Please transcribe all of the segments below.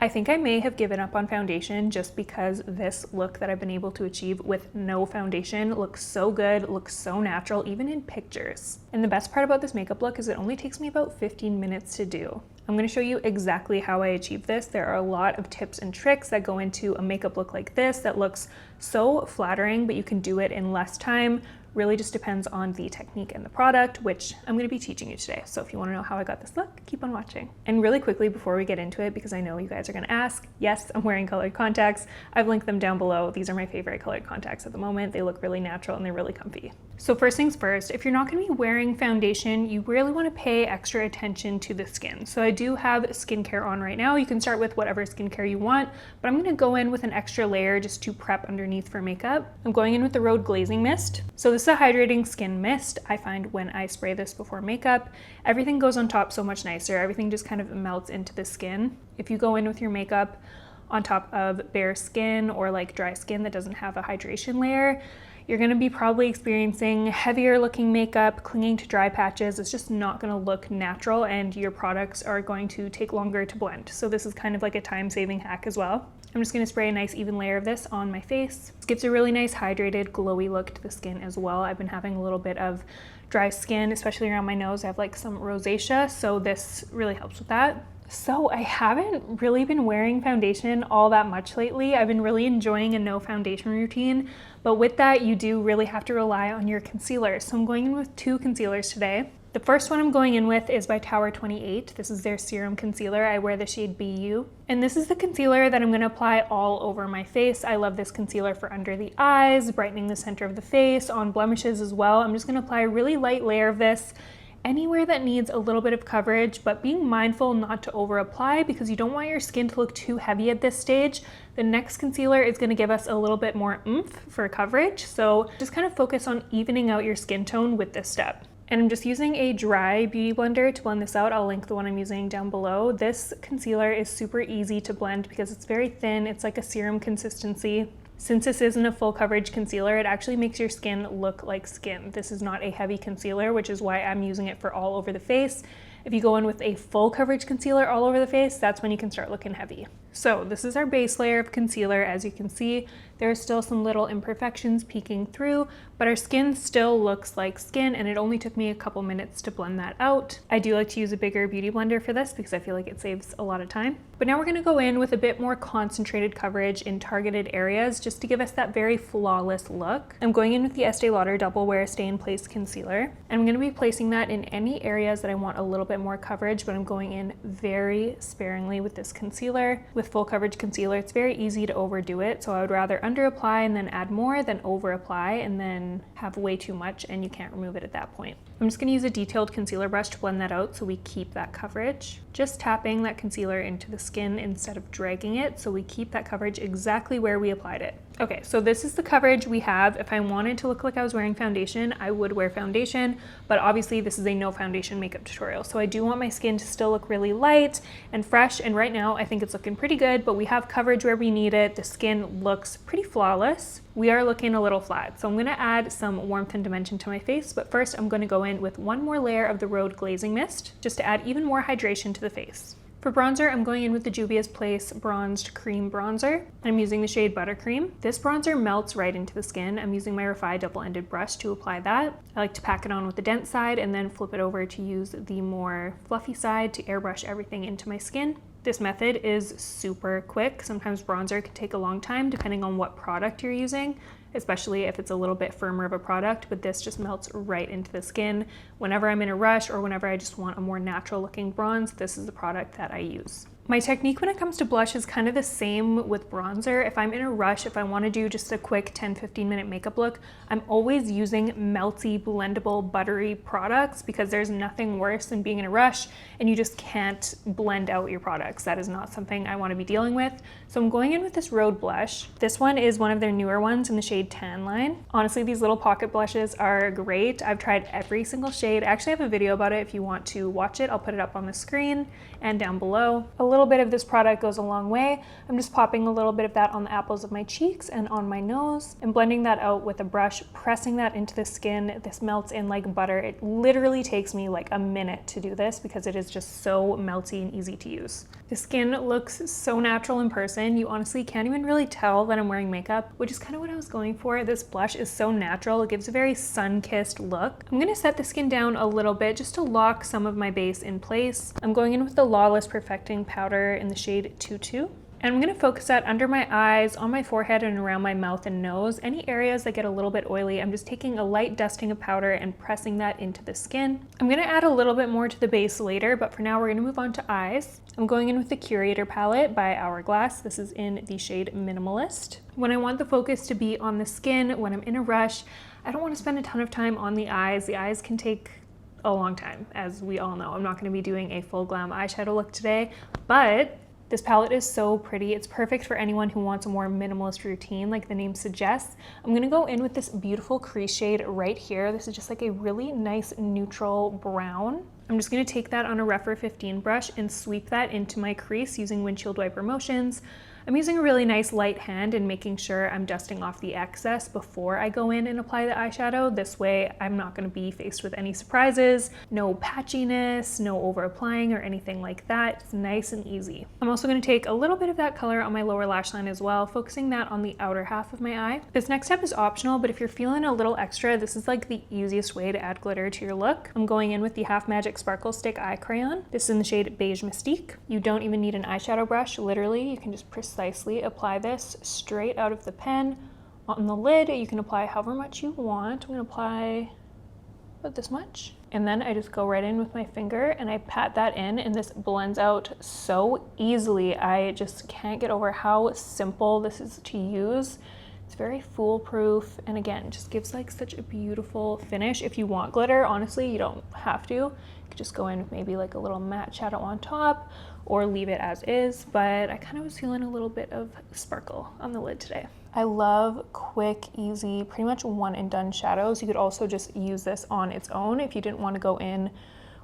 I think I may have given up on foundation just because this look that I've been able to achieve with no foundation looks so good, looks so natural, even in pictures. And the best part about this makeup look is it only takes me about 15 minutes to do. I'm going to show you exactly how I achieve this. There are a lot of tips and tricks that go into a makeup look like this that looks so flattering, but you can do it in less time. Really just depends on the technique and the product, which I'm going to be teaching you today. So if you want to know how I got this look, keep on watching. And really quickly before we get into it, because I know you guys are going to ask, yes, I'm wearing colored contacts. I've linked them down below. These are my favorite colored contacts at the moment. They look really natural and they're really comfy. So first things first, if you're not going to be wearing foundation, you really want to pay extra attention to the skin. So I do have skincare on right now. You can start with whatever skincare you want, but I'm going to go in with an extra layer just to prep underneath for makeup. I'm going in with the RHODE Glazing Mist. So this is a hydrating skin mist. I find when I spray this before makeup, everything goes on top so much nicer. Everything just kind of melts into the skin. If you go in with your makeup on top of bare skin or like dry skin that doesn't have a hydration layer, you're going to be probably experiencing heavier looking makeup, clinging to dry patches. It's just not going to look natural and your products are going to take longer to blend. So this is kind of like a time-saving hack as well. I'm just going to spray a nice even layer of this on my face. This gives a really nice hydrated, glowy look to the skin as well. I've been having a little bit of dry skin, especially around my nose. I have like some rosacea, so this really helps with that. So I haven't really been wearing foundation all that much lately. I've been really enjoying a no foundation routine, but with that, you do really have to rely on your concealer. So I'm going in with two concealers today. The first one I'm going in with is by Tower 28. This is their serum concealer. I wear the shade BU. And this is the concealer that I'm going to apply all over my face. I love this concealer for under the eyes, brightening the center of the face, on blemishes as well. I'm just going to apply a really light layer of this anywhere that needs a little bit of coverage, but being mindful not to over apply because you don't want your skin to look too heavy at this stage. The next concealer is going to give us a little bit more oomph for coverage. So just kind of focus on evening out your skin tone with this step. And I'm just using a dry beauty blender to blend this out. I'll link the one I'm using down below. This concealer is super easy to blend because it's very thin. It's like a serum consistency. Since this isn't a full coverage concealer, it actually makes your skin look like skin. This is not a heavy concealer, which is why I'm using it for all over the face. If you go in with a full coverage concealer all over the face, that's when you can start looking heavy. So this is our base layer of concealer. As you can see, there are still some little imperfections peeking through, but our skin still looks like skin, and it only took me a couple minutes to blend that out. I do like to use a bigger beauty blender for this because I feel like it saves a lot of time. But now we're going to go in with a bit more concentrated coverage in targeted areas just to give us that very flawless look. I'm going in with the Estee Lauder Double Wear Stay in Place Concealer, and I'm going to be placing that in any areas that I want a little bit more coverage, but I'm going in very sparingly with this concealer. With full coverage concealer, it's very easy to overdo it, so I would rather under apply and then add more than over apply and then have way too much and you can't remove it at that point. I'm just going to use a detailed concealer brush to blend that out so we keep that coverage. Just tapping that concealer into the skin instead of dragging it so we keep that coverage exactly where we applied it. Okay, so this is the coverage we have. If I wanted to look like I was wearing foundation, I would wear foundation, but obviously this is a no foundation makeup tutorial. So I do want my skin to still look really light and fresh, and right now I think it's looking pretty good, but we have coverage where we need it. The skin looks pretty flawless. We are looking a little flat, so I'm going to add some warmth and dimension to my face, but first I'm going to go in with one more layer of the RHODE Glazing Mist just to add even more hydration to the face. For bronzer, I'm going in with the Juvia's Place Bronzed Cream Bronzer. I'm using the shade Buttercream. This bronzer melts right into the skin. I'm using my Refi double-ended brush to apply that. I like to pack it on with the dense side and then flip it over to use the more fluffy side to airbrush everything into my skin. This method is super quick. Sometimes bronzer can take a long time depending on what product you're using, especially if it's a little bit firmer of a product, but this just melts right into the skin. Whenever I'm in a rush or whenever I just want a more natural looking bronze, this is the product that I use. My technique when it comes to blush is kind of the same with bronzer. If I'm in a rush, if I want to do just a quick 10-15 minute makeup look, I'm always using melty, blendable, buttery products because there's nothing worse than being in a rush and you just can't blend out your products. That is not something I want to be dealing with. So I'm going in with this RHODE blush. This one is one of their newer ones in the shade Tan Line. Honestly, these little pocket blushes are great. I've tried every single shade. I actually have a video about it if you want to watch it. I'll put it up on the screen and down below. A little bit of this product goes a long way. I'm just popping a little bit of that on the apples of my cheeks and on my nose and blending that out with a brush, pressing that into the skin. This melts in like butter. It literally takes me like a minute to do this because it is just so melty and easy to use. The skin looks so natural in person. You honestly can't even really tell that I'm wearing makeup, which is kind of what I was going for. This blush is so natural. It gives a very sun-kissed look. I'm gonna set the skin down a little bit just to lock some of my base in place. I'm going in with the Lawless Perfecting Powder in the shade 22. And I'm gonna focus that under my eyes, on my forehead, and around my mouth and nose. Any areas that get a little bit oily, I'm just taking a light dusting of powder and pressing that into the skin. I'm gonna add a little bit more to the base later, but for now we're gonna move on to eyes. I'm going in with the Curator palette by Hourglass. This is in the shade Minimalist. When I want the focus to be on the skin, when I'm in a rush, I don't wanna spend a ton of time on the eyes. The eyes can take a long time, as we all know. I'm not gonna be doing a full glam eyeshadow look today, but this palette is so pretty. It's perfect for anyone who wants a more minimalist routine like the name suggests. I'm gonna go in with this beautiful crease shade right here. This is just like a really nice neutral brown. I'm just gonna take that on a Rephr 15 brush and sweep that into my crease using windshield wiper motions. I'm using a really nice light hand and making sure I'm dusting off the excess before I go in and apply the eyeshadow. This way I'm not going to be faced with any surprises, no patchiness, no over applying or anything like that. It's nice and easy. I'm also going to take a little bit of that color on my lower lash line as well, focusing that on the outer half of my eye. This next step is optional, but if you're feeling a little extra, this is like the easiest way to add glitter to your look. I'm going in with the Half Magic Sparkle Stick Eye Crayon. This is in the shade Beige Mystique. You don't even need an eyeshadow brush. Literally, you can just precisely apply this straight out of the pen. On the lid, you can apply however much you want. I'm gonna apply about this much. And then I just go right in with my finger and I pat that in, and this blends out so easily. I just can't get over how simple this is to use. It's very foolproof, and again, just gives like such a beautiful finish. If you want glitter, honestly, you don't have to. You could just go in with maybe like a little matte shadow on top or leave it as is, but I kind of was feeling a little bit of sparkle on the lid today. I love quick, easy, pretty much one and done shadows. You could also just use this on its own if you didn't want to go in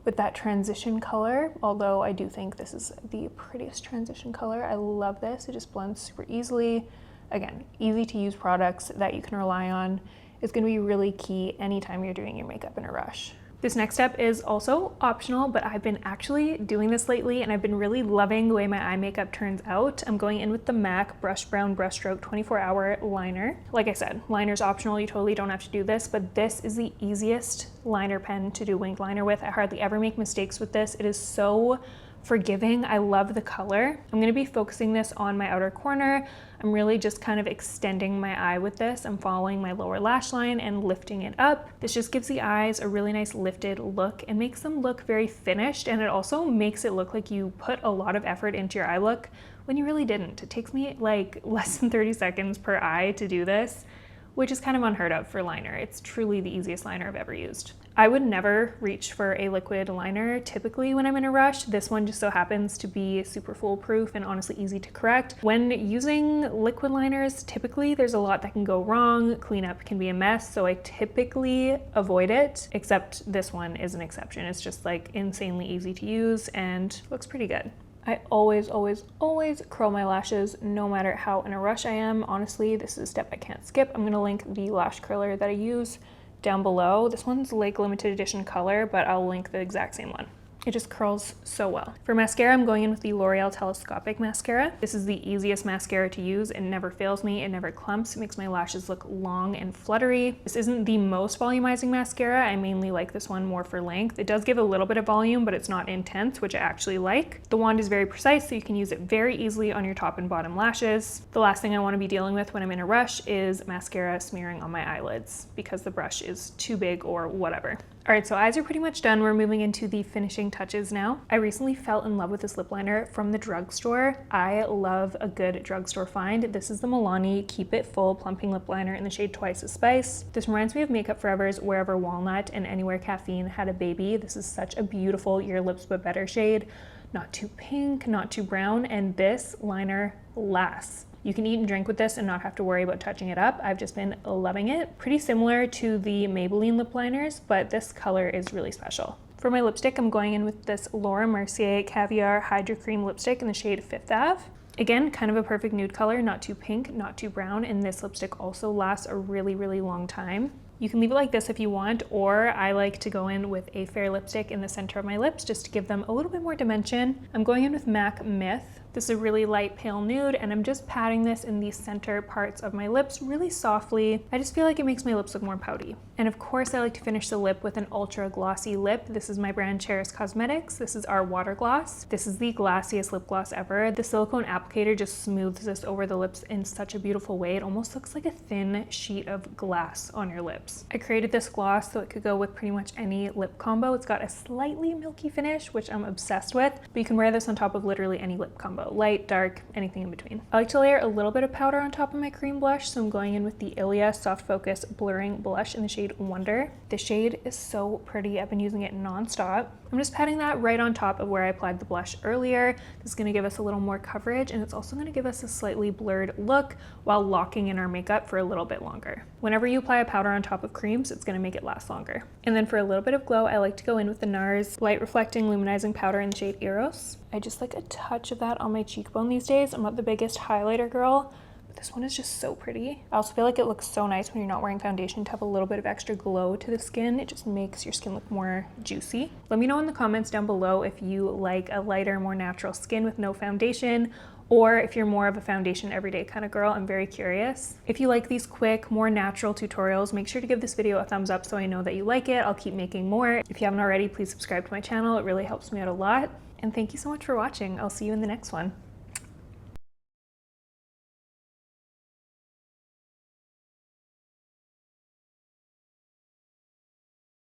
with that transition color, although I do think this is the prettiest transition color. I love this. It just blends super easily. Again, easy to use products that you can rely on is going to be really key anytime you're doing your makeup in a rush. This next step is also optional, but I've been actually doing this lately and I've been really loving the way my eye makeup turns out. I'm going in with the MAC Brush Brown Brushstroke 24-hour liner. Like I said, liner's optional. You totally don't have to do this, but this is the easiest liner pen to do winged liner with. I hardly ever make mistakes with this. It is so forgiving. I love the color. I'm going to be focusing this on my outer corner. I'm really just kind of extending my eye with this. I'm following my lower lash line and lifting it up. This just gives the eyes a really nice lifted look and makes them look very finished, and it also makes it look like you put a lot of effort into your eye look when you really didn't. It takes me like less than 30 seconds per eye to do this, which is kind of unheard of for liner. It's truly the easiest liner I've ever used. I would never reach for a liquid liner typically when I'm in a rush. This one just so happens to be super foolproof and honestly easy to correct. When using liquid liners, typically there's a lot that can go wrong. Cleanup can be a mess, so I typically avoid it, except this one is an exception. It's just like insanely easy to use and looks pretty good. I always curl my lashes no matter how in a rush I am. Honestly, this is a step I can't skip. I'm gonna link the lash curler that I use down below. This one's like limited edition color, but I'll link the exact same one. It just curls so well. For mascara, I'm going in with the L'Oreal Telescopic Mascara. This is the easiest mascara to use. It never fails me, it never clumps. It makes my lashes look long and fluttery. This isn't the most volumizing mascara. I mainly like this one more for length. It does give a little bit of volume, but it's not intense, which I actually like. The wand is very precise, so you can use it very easily on your top and bottom lashes. The last thing I want to be dealing with when I'm in a rush is mascara smearing on my eyelids because the brush is too big or whatever. All right, so eyes are pretty much done. We're moving into the finishing touches now. I recently fell in love with this lip liner from the drugstore. I love a good drugstore find. This is the Milani Keep It Full Plumping Lip Liner in the shade Twice as Spice. This reminds me of Makeup Forever's Wherever Walnut and Anywhere Caffeine Had a Baby. This is such a beautiful Your Lips But Better shade. Not too pink, not too brown, and this liner lasts. You can eat and drink with this and not have to worry about touching it up. I've just been loving it. Pretty similar to the Maybelline lip liners, but this color is really special. For my lipstick, I'm going in with this Laura Mercier Caviar Hydro Cream lipstick in the shade Fifth Ave. Again, kind of a perfect nude color, not too pink, not too brown, and this lipstick also lasts a really, really long time. You can leave it like this if you want, or I like to go in with a fair lipstick in the center of my lips just to give them a little bit more dimension. I'm going in with MAC Myth. This is a really light pale nude, and I'm just patting this in the center parts of my lips really softly. I just feel like it makes my lips look more pouty. And of course, I like to finish the lip with an ultra glossy lip. This is my brand Cheris Cosmetics. This is our Water Gloss. This is the glossiest lip gloss ever. The silicone applicator just smooths this over the lips in such a beautiful way. It almost looks like a thin sheet of glass on your lips. I created this gloss so it could go with pretty much any lip combo. It's got a slightly milky finish, which I'm obsessed with, but you can wear this on top of literally any lip combo. Light, dark, anything in between. I like to layer a little bit of powder on top of my cream blush, so I'm going in with the Ilia Soft Focus Blurring Blush in the shade Wonder. The shade is so pretty. I've been using it non-stop. I'm just patting that right on top of where I applied the blush earlier. This is going to give us a little more coverage, and it's also going to give us a slightly blurred look while locking in our makeup for a little bit longer. Whenever you apply a powder on top of creams, it's going to make it last longer. And then for a little bit of glow, I like to go in with the NARS Light Reflecting Luminizing Powder in the shade Eros. I just like a touch of that on my cheekbone these days. I'm not the biggest highlighter girl, but this one is just so pretty. I also feel like it looks so nice when you're not wearing foundation to have a little bit of extra glow to the skin. It just makes your skin look more juicy. Let me know in the comments down below if you like a lighter, more natural skin with no foundation, or if you're more of a foundation everyday kind of girl. I'm very curious. If you like these quick, more natural tutorials, make sure to give this video a thumbs up so I know that you like it. I'll keep making more. If you haven't already, please subscribe to my channel. It really helps me out a lot. And thank you so much for watching. I'll see you in the next one.